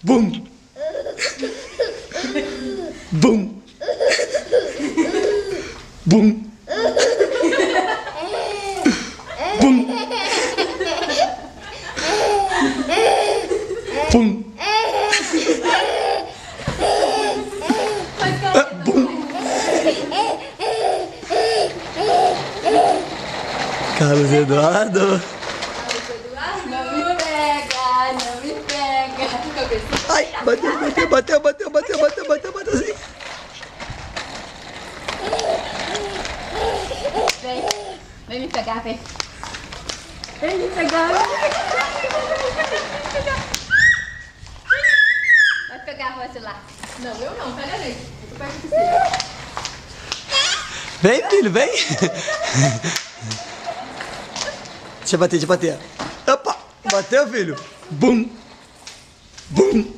Bum. Bum. Bum. Bum. Bum. Bum. Carlos Eduardo. Não me pega. Ai, bateu assim. Vem me pegar, vem. Vem me pegar. Vai pegar você lá. Não, eu não, pega ele. Eu pego você. Vem, filho, vem. Deixa eu bater. Opa, bateu, filho. Bum. Bum.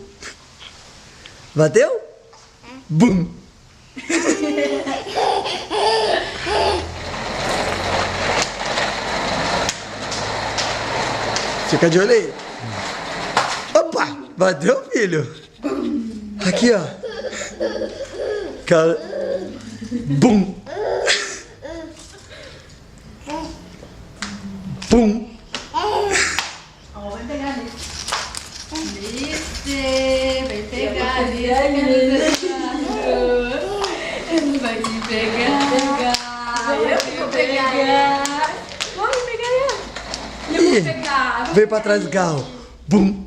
Bateu? Bum. Fica de olho aí. Opa, bateu, filho. Aqui, ó. Cara. Bum. Bum. Ó, vai pegar ali. Vai pegar ali. Vai me pegar. Eu vou pegar. Vamos pegar ele. Eu vou pegar. Vem pra trás do carro. Bum.